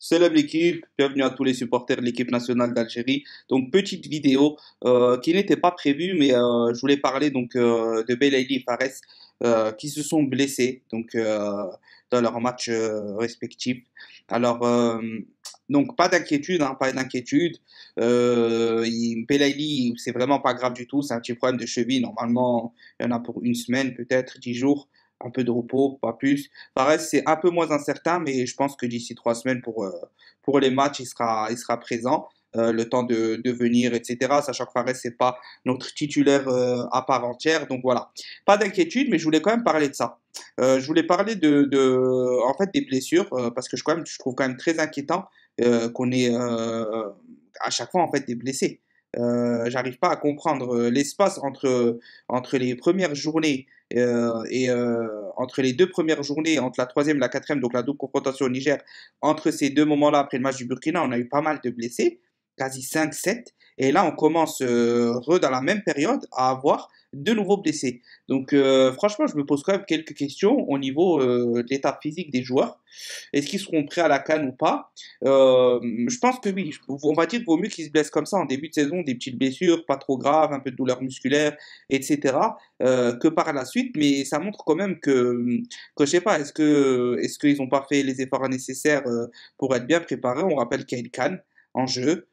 Salam l'équipe, bienvenue à tous les supporters de l'équipe nationale d'Algérie. Donc petite vidéo qui n'était pas prévue, mais je voulais parler de Belaïli et Fares qui se sont blessés dans leurs matchs respectifs. Alors donc pas d'inquiétude, hein, pas d'inquiétude. Belaïli, c'est vraiment pas grave du tout, c'est un petit problème de cheville. Normalement, il y en a pour une semaine, peut-être 10 jours, un peu de repos, pas plus. Pareil, c'est un peu moins incertain, mais je pense que d'ici 3 semaines pour les matchs, il sera présent. Le temps de venir, etc. Sachant que Fares, c'est pas notre titulaire à part entière. Donc voilà. Pas d'inquiétude, mais je voulais quand même parler de ça. Je voulais parler en fait, des blessures, parce que je trouve quand même très inquiétant qu'on ait à chaque fois en fait des blessés. J'arrive pas à comprendre l'espace entre les premières journées entre les deux premières journées, entre la troisième et la quatrième, donc la double confrontation au Niger, entre ces deux moments-là, après le match du Burkina, on a eu pas mal de blessés, quasi 5-7. Et là, on commence, dans la même période, à avoir de nouveaux blessés. Donc, franchement, je me pose quand même quelques questions au niveau de l'état physique des joueurs. Est-ce qu'ils seront prêts à la CAN ou pas? Je pense que oui. On va dire qu'il vaut mieux qu'ils se blessent comme ça en début de saison, des petites blessures, pas trop graves, un peu de douleur musculaire, etc. Que par la suite, mais ça montre quand même que je sais pas, est-ce qu'ils n'ont pas fait les efforts nécessaires pour être bien préparés? On rappelle qu'il y a une CAN en jeu.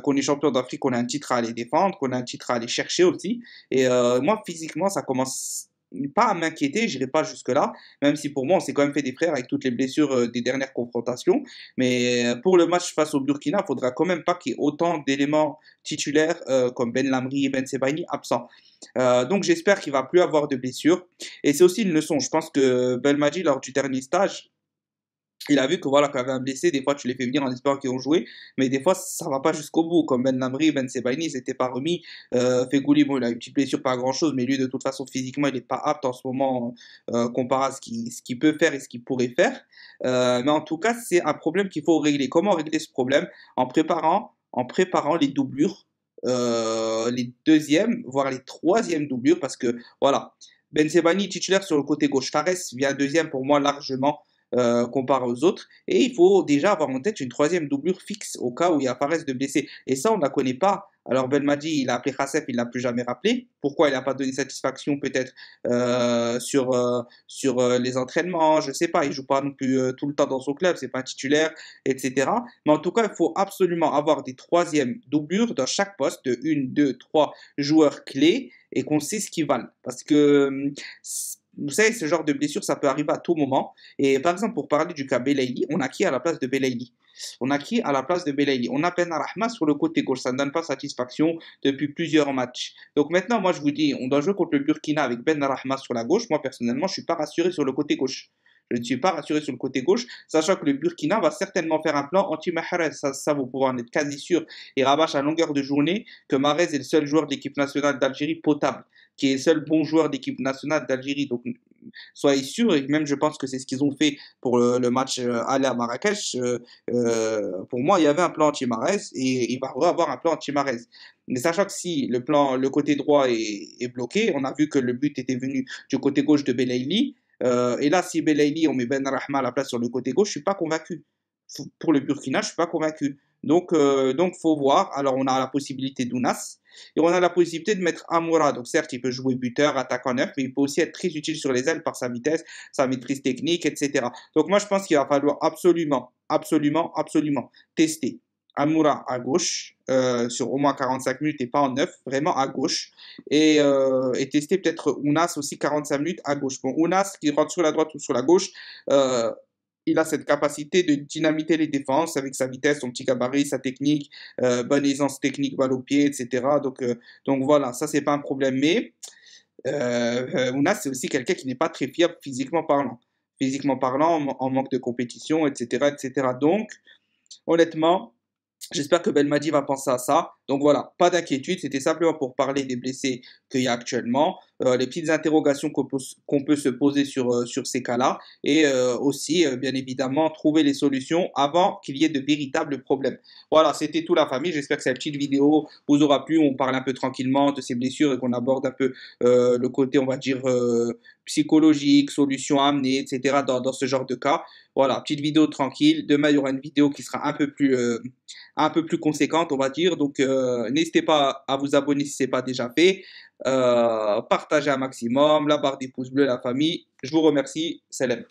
Qu'on est champion d'Afrique, qu'on a un titre à aller défendre, qu'on a un titre à aller chercher aussi. Et moi, physiquement, ça commence pas à m'inquiéter, j'irai pas jusque-là, même si pour moi, on s'est quand même fait des frères avec toutes les blessures des dernières confrontations. Mais pour le match face au Burkina, il faudra quand même pas qu'il y ait autant d'éléments titulaires comme Ben Lamri et Ben Sebaini absents. Donc j'espère qu'il va plus avoir de blessures. Et c'est aussi une leçon. Je pense que Belmadi, lors du dernier stage, il a vu que voilà, quand il y avait un blessé, des fois tu les fais venir en espérant qu'ils vont jouer, mais des fois ça va pas jusqu'au bout. Comme Ben Lamri, Ben Sebaini, ils s'étaient pas remis. Fegouli, bon, il a eu une petite blessure, pas grand chose, mais lui de toute façon physiquement il est pas apte en ce moment comparé à ce qu'il peut faire et ce qu'il pourrait faire. Mais en tout cas, c'est un problème qu'il faut régler. Comment régler ce problème? En préparant les doublures, les deuxièmes, voire les troisièmes doublures, parce que voilà, Ben Sebani titulaire sur le côté gauche, Fares vient deuxième pour moi largement comparé aux autres. Et il faut déjà avoir en tête une troisième doublure fixe au cas où il y a Fares de blessé. Et ça, on ne la connaît pas. Alors Belmadi, il a appelé Khassef, il ne l'a plus jamais rappelé. Pourquoi il n'a pas donné satisfaction peut-être sur les entraînements? Je ne sais pas, il ne joue pas non plus tout le temps dans son club, c'est pas un titulaire, etc. Mais en tout cas, il faut absolument avoir des troisièmes doublures dans chaque poste de 1, 2, 3 joueurs clés et qu'on sait ce qu'ils valent. Parce que vous savez, ce genre de blessure, ça peut arriver à tout moment. Et par exemple, pour parler du cas Belaïli, on a qui à la place de Belaïli? On a qui à la place de Belaïli? On a Ben Rahma sur le côté gauche. Ça ne donne pas satisfaction depuis plusieurs matchs. Donc maintenant, moi, je vous dis, on doit jouer contre le Burkina avec Ben Rahma sur la gauche. Moi, personnellement, je ne suis pas rassuré sur le côté gauche. Je ne suis pas rassuré sur le côté gauche, sachant que le Burkina va certainement faire un plan anti-Mahrez. Ça, vous pouvez en être quasi sûr. Et rabâche à longueur de journée que Mahrez est le seul joueur de l'équipe nationale d'Algérie potable, qui est le seul bon joueur d'équipe nationale d'Algérie. Donc, soyez sûrs, et même je pense que c'est ce qu'ils ont fait pour le match aller à Marrakech. Pour moi, il y avait un plan anti-Mahrez et il va avoir un plan anti-Mahrez. Mais sachant que si le côté droit est bloqué, on a vu que le but était venu du côté gauche de Belaïli. Et là, si Belaïli, on met Ben Rahma à la place sur le côté gauche, je suis pas convaincu. Pour le Burkina, je suis pas convaincu. Donc, faut voir. Alors, on a la possibilité d'Ounas et on a la possibilité de mettre Amoura. Donc, certes, il peut jouer buteur, attaquant neuf, mais il peut aussi être très utile sur les ailes par sa vitesse, sa maîtrise technique, etc. Donc, moi, je pense qu'il va falloir absolument, absolument, absolument tester Amoura à gauche sur au moins 45 minutes et pas en neuf, vraiment à gauche. Et tester peut-être Ounas aussi 45 minutes à gauche. Bon, Ounas qui rentre sur la droite ou sur la gauche, euh, il a cette capacité de dynamiter les défenses avec sa vitesse, son petit gabarit, sa technique, bonne aisance technique, balle au pied, etc. Donc voilà, ça c'est pas un problème. Mais Ounas c'est aussi quelqu'un qui n'est pas très fiable physiquement parlant. Physiquement parlant, en manque de compétition, etc., etc. Donc, honnêtement, j'espère que Belmadi va penser à ça. Donc voilà, pas d'inquiétude. C'était simplement pour parler des blessés qu'il y a actuellement, les petites interrogations qu'on peut se poser sur ces cas-là, et aussi, bien évidemment, trouver les solutions avant qu'il y ait de véritables problèmes. Voilà, c'était tout la famille. J'espère que cette petite vidéo vous aura plu. On parle un peu tranquillement de ces blessures et qu'on aborde un peu le côté, on va dire, psychologiques, solutions à amener, etc. dans ce genre de cas. Voilà, petite vidéo tranquille. Demain, il y aura une vidéo qui sera un peu plus conséquente, on va dire. Donc, n'hésitez pas à vous abonner si ce n'est pas déjà fait. Partagez un maximum, la barre des pouces bleus, la famille. Je vous remercie. Salam.